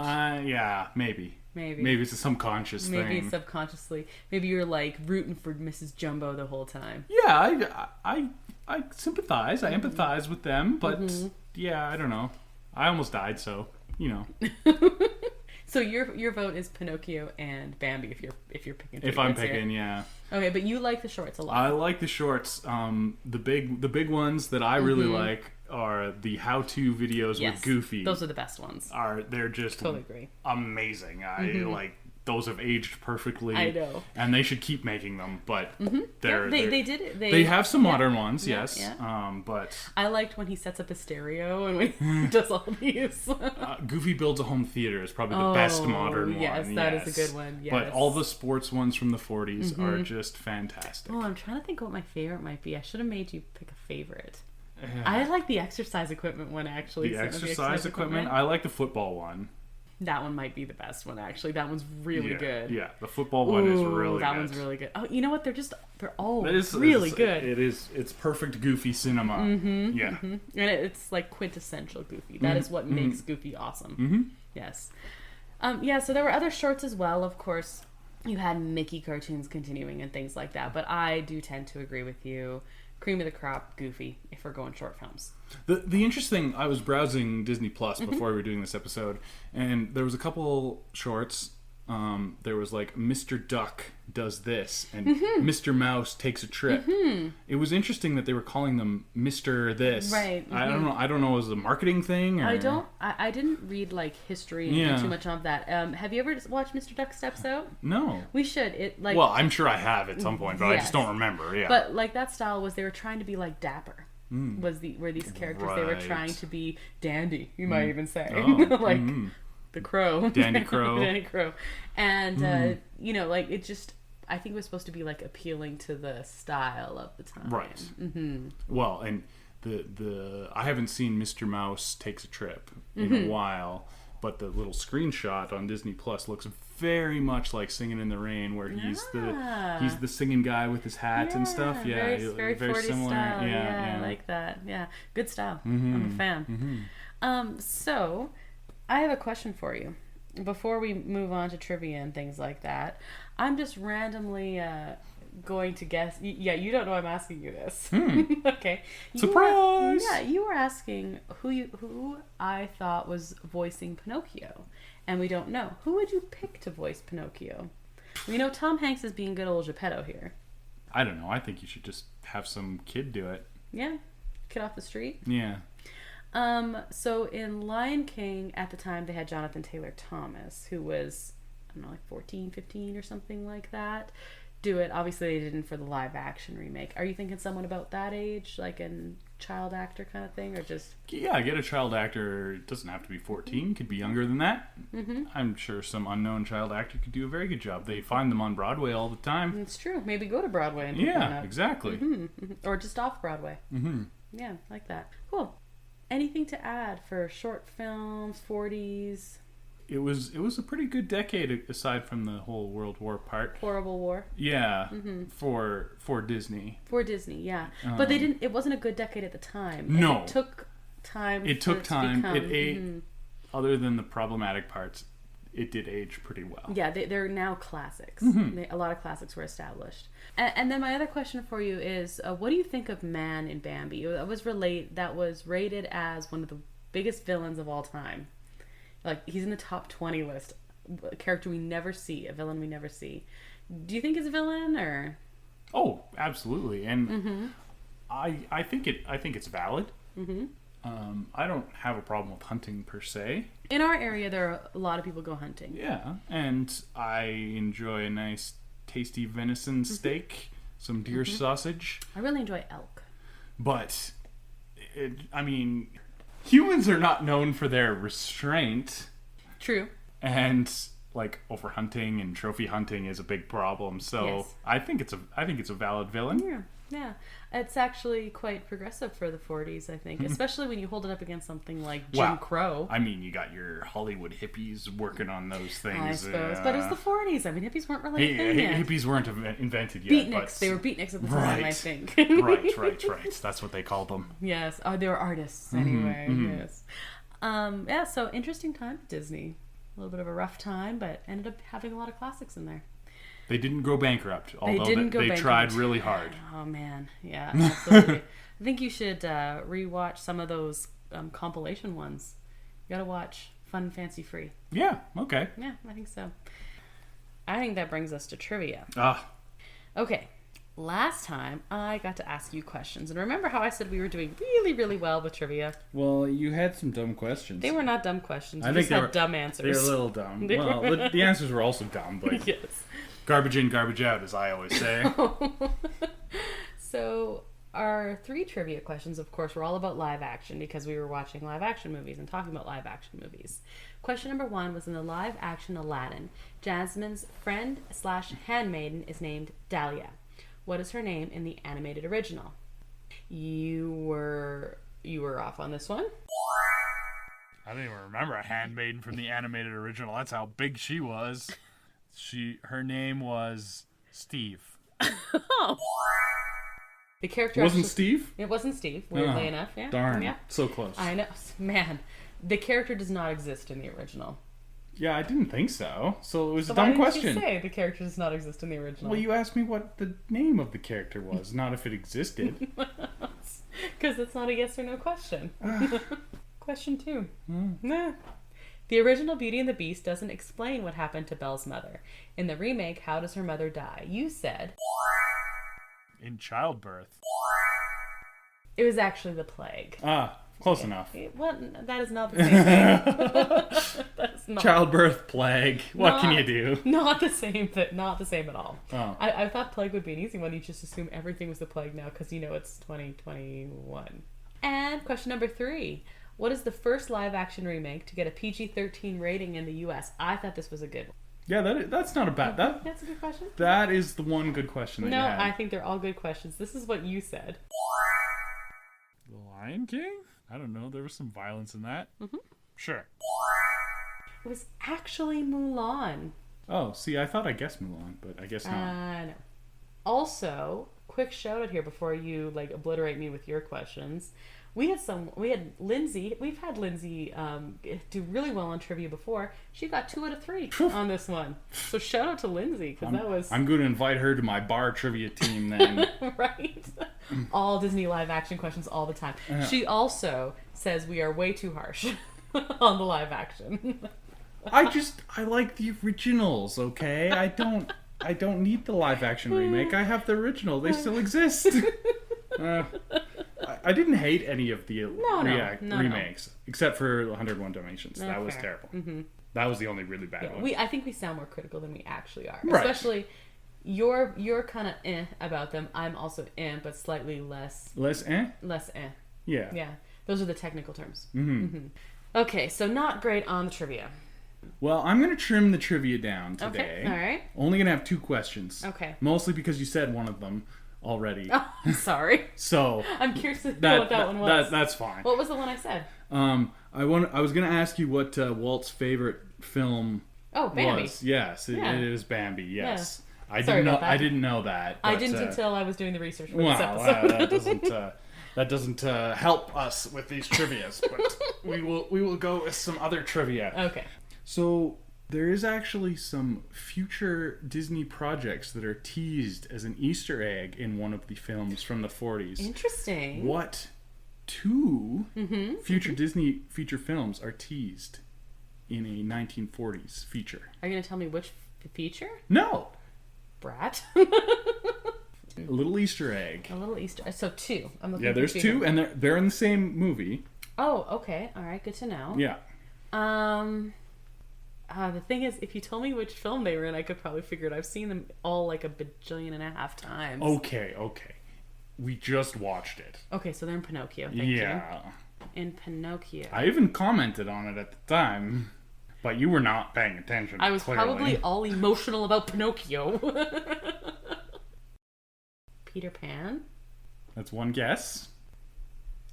Yeah, maybe it's a subconscious thing. Maybe subconsciously. Maybe you're like rooting for Mrs. Jumbo the whole time. Yeah, I sympathize. I empathize with them, but yeah, I don't know. I almost died, so you know. So your vote is Pinocchio and Bambi if you're picking. If I'm picking, yeah. Okay, but you like the shorts a lot. I like the shorts. The big ones that I really like are the how-to videos with Goofy. Those are the best ones. They're just totally agree. Amazing. I like those have aged perfectly. I know. And they should keep making them, but they did it. They have some modern ones, yes. Yeah. But I liked when he sets up a stereo and when he does all these. Goofy Builds a Home Theater is probably the best modern one. Yes, that is a good one. Yes. But all the sports ones from the 40s are just fantastic. Oh, I'm trying to think what my favorite might be. I should have made you pick a favorite. I like the exercise equipment one, actually. The exercise equipment? I like the football one. That one might be the best one, actually. That one's really good. Yeah, the football one is really good. That one's really good. Oh, you know what? They're all really good. It's perfect Goofy cinema. Yeah. And it's like quintessential Goofy. That is what makes Goofy awesome. Yes. So there were other shorts as well, of course. You had Mickey cartoons continuing and things like that. But I do tend to agree with you. Cream of the crop, Goofy, if we're going short films. The interesting, I was browsing Disney Plus before we were doing this episode, and there was a couple shorts. There was like Mr. Duck does this, and Mr. Mouse takes a trip. It was interesting that they were calling them Mr. This. Right. I don't know. Was it a marketing thing? Or... I didn't read like history and too much of that. Have you ever watched Mr. Duck Steps Out? No. We should. Well, I'm sure I have at some point, but I just don't remember. Yeah. But like that style was they were trying to be like dapper. Were these characters they were trying to be dandy? You might even say the Crow, Danny Crow, Danny Crow, and like it just. I think it was supposed to be like appealing to the style of the time, right? Well, and the I haven't seen Mr. Mouse Takes a Trip in a while, but the little screenshot on Disney Plus looks very much like Singing in the Rain, where he's the singing guy with his hat and stuff. Yeah, very similar. Style. Yeah, I like that. Yeah, good style. I'm a fan. So I have a question for you. Before we move on to trivia and things like that, I'm just randomly going to guess. Yeah, you don't know I'm asking you this. Okay. Surprise! You were asking who I thought was voicing Pinocchio, and we don't know. Who would you pick to voice Pinocchio? We know Tom Hanks is being good old Geppetto here. I don't know. I think you should just have some kid do it. Yeah, kid off the street. Yeah. So in Lion King, at the time, they had Jonathan Taylor Thomas, who was, I don't know, like 14, 15 or something like that. Do it. Obviously, they didn't for the live action remake. Are you thinking someone about that age, like a child actor kind of thing, or just... Yeah, get a child actor. It doesn't have to be 14. Could be younger than that. I'm sure some unknown child actor could do a very good job. They find them on Broadway all the time. It's true. Maybe go to Broadway and pick one up. Exactly. Or just off Broadway. Yeah, like that. Cool. Anything to add for short films, 40s? It was a pretty good decade aside from the whole World War part. Horrible war. Yeah, for Disney. For Disney, yeah. But they didn't. It wasn't a good decade at the time. No, it took time. It took time. It other than the problematic parts, it did age pretty well. Yeah, they're now classics. A lot of classics were established. And then my other question for you is, what do you think of Man in Bambi? That was rated as one of the biggest villains of all time. Like, he's in the top 20 list. A character we never see, a villain we never see. Do you think he's a villain, or? Oh, absolutely. And I think it's valid. I don't have a problem with hunting per se. In our area, there are a lot of people go hunting. Yeah, and I enjoy a nice tasty venison steak, some deer sausage. I really enjoy elk. But, humans are not known for their restraint. True. And, like, overhunting and trophy hunting is a big problem. So Yes. I think it's a valid villain. Yeah. It's actually quite progressive for the 40s, I think. Especially when you hold it up against something like Jim Wow. Crow. I mean, you got your Hollywood hippies working on those things. I suppose. But it was the 40s. I mean, hippies weren't really a thing yet. Hippies weren't invented yet. Beatniks. They were beatniks at the time, I think. right. That's what they called them. Yes. Oh, they were artists anyway. Yes. Yeah, so interesting time at Disney. A little bit of a rough time, but ended up having a lot of classics in there. They didn't go bankrupt, although They they tried really hard. Oh, man. Yeah, absolutely. I think you should rewatch some of those compilation ones. You gotta watch Fun, Fancy, Free. Yeah, okay. Yeah, I think so. I think that brings us to trivia. Okay. Last time, I got to ask you questions. And remember how I said we were doing really, really well with trivia? Well, you had some dumb questions. They were not dumb questions. I We think just had dumb answers. They were a little dumb. Well, the answers were also dumb, but Yes. garbage in, garbage out, as I always say. So, our 3 trivia questions, of course, were all about live action because we were watching live action movies and talking about live action movies. Question number 1 was in the live action Aladdin. Jasmine's friend/handmaiden is named Dahlia. What is her name in the animated original? You were off on this one. I don't even remember a handmaiden from the animated original. That's how big she was. Her name was Steve. Oh. The character Wasn't Steve? It wasn't Steve, weirdly enough. Yeah. Darn. Yeah. So close. I know. Man, the character does not exist in the original. Yeah, I didn't think so. So it was a Why dumb did question. you say the character does not exist in the original? Well, you asked me what the name of the character was, not if it existed. Because it's not a yes or no question. Question 2. Nah. The original Beauty and the Beast doesn't explain what happened to Belle's mother. In the remake, how does her mother die? You said In childbirth. it was actually the plague. Close enough. What? That is not the same thing. That is not. Childbirth, plague. What can you do? Not the same. Not the same at all. Oh. I thought plague would be an easy one. You just assume everything was the plague now because it's 2021. And question number 3. What is the first live-action remake to get a PG-13 rating in the U.S.? I thought this was a good one. Yeah, that's not a bad... That's a good question. That is the one good question that you had. No, I think they're all good questions. This is what you said. The Lion King? I don't know. There was some violence in that. Mm-hmm. Sure. It was actually Mulan. Oh, see, I thought I guessed Mulan, but I guess not. No. Also, quick shout out here before you obliterate me with your questions. We had Lindsay. We've had Lindsay do really well on trivia before. She got 2 out of 3 on this one. So shout out to Lindsay because that was I'm going to invite her to my bar trivia team then. right. All Disney live action questions all the time. She also says we are way too harsh on the live action. I like the originals, okay? I don't need the live action remake. I have the original. They still exist. I didn't hate any of the remakes, except for 101 Dalmatians. No, that was fair. terrible. Mm-hmm. That was the only really bad one. I think we sound more critical than we actually are. Right. Especially, you're kind of about them. I'm also but slightly less. Less eh? Less Yeah. Yeah. Those are the technical terms. Mm-hmm. Okay, so not great on the trivia. Well, I'm going to trim the trivia down today. Okay, all right. Only going to have 2 questions. Okay. Mostly because you said one of them already. Oh, sorry. So I'm curious to know what that one was. That's fine. What was the one I said? I was going to ask you what Walt's favorite film Bambi. was. Yes, it is Bambi. Yes. Yeah. I didn't know that. I but, didn't until I was doing the research for well, this episode. that doesn't help us with these trivias, but we will go with some other trivia. Okay. So there is actually some future Disney projects that are teased as an Easter egg in one of the films from the 40s. Interesting. What 2 future Disney feature films are teased in a 1940s feature? Are you going to tell me which feature? No. Brat? A little Easter egg. A little Easter. So 2. I'm looking. Yeah, there's 2, and they're in the same movie. Oh, okay. All right. Good to know. Yeah. The thing is, if you told me which film they were in, I could probably figure it. I've seen them all like a bajillion and a half times. Okay. We just watched it. Okay, so they're in Pinocchio. Thank you. In Pinocchio. I even commented on it at the time, but you were not paying attention. I was clearly. probably all emotional about Pinocchio. Peter Pan. That's one guess.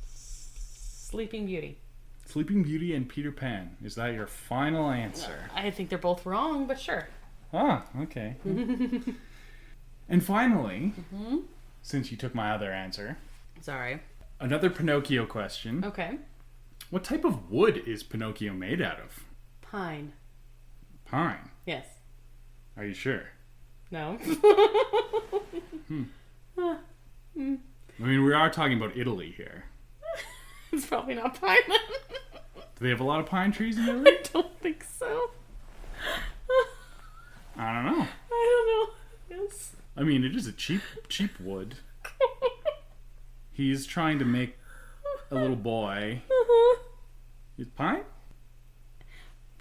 Sleeping Beauty. Sleeping Beauty and Peter Pan. Is that your final answer? I think they're both wrong, but sure. Ah, okay. And finally, since you took my other answer, sorry. Another Pinocchio question. Okay. What type of wood is Pinocchio made out of? Pine. Pine? Yes. Are you sure? No. I mean, we are talking about Italy here. It's probably not pine then. Do they have a lot of pine trees in Italy? I don't think so. I don't know. I don't know. Yes. I mean, it is a cheap wood. He's trying to make a little boy. Is pine?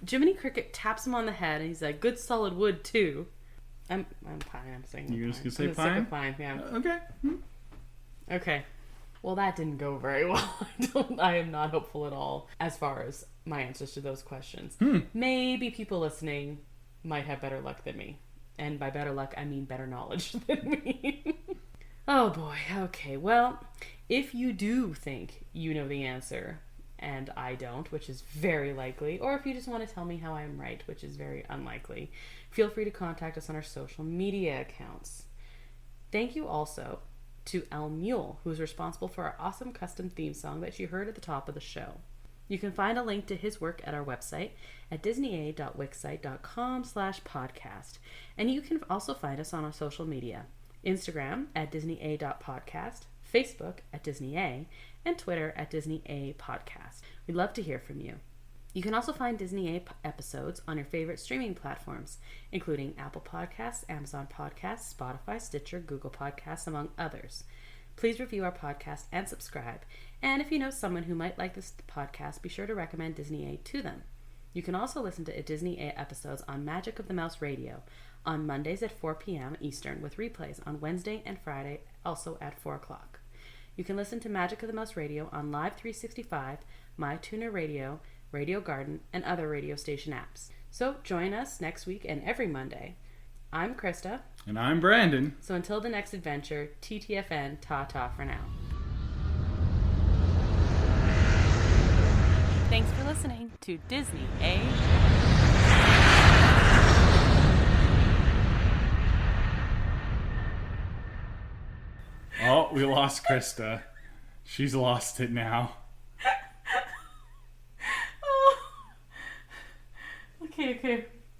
Jiminy Cricket taps him on the head, and he's like, "Good solid wood too." I'm pine. I'm saying. You're just gonna say I'm pine? Stick with pine. Yeah. Okay. Okay. Well, that didn't go very well. I am not hopeful at all as far as my answers to those questions. Maybe people listening might have better luck than me. And by better luck, I mean better knowledge than me. Oh boy. Okay. Well, if you do think you know the answer and I don't, which is very likely, or if you just want to tell me how I'm right, which is very unlikely, feel free to contact us on our social media accounts. Thank you also to El Mule, who is responsible for our awesome custom theme song that you heard at the top of the show. You can find a link to his work at our website at disneya.wixsite.com/podcast. And you can also find us on our social media, Instagram at disneya.podcast, Facebook at disneya, and Twitter at disneyapodcast. We'd love to hear from you. You can also find Disney A episodes on your favorite streaming platforms, including Apple Podcasts, Amazon Podcasts, Spotify, Stitcher, Google Podcasts, among others. Please review our podcast and subscribe. And if you know someone who might like this podcast, be sure to recommend Disney A to them. You can also listen to Disney A episodes on Magic of the Mouse Radio on Mondays at 4 p.m. Eastern, with replays on Wednesday and Friday, also at 4 o'clock. You can listen to Magic of the Mouse Radio on Live 365, MyTuner Radio, Radio Garden, and other radio station apps. So join us next week and every Monday. I'm Krysta. And I'm Brandon. So until the next adventure, TTFN, ta-ta for now. Thanks for listening to Disney A. Oh, we lost Krysta. She's lost it now. Okay.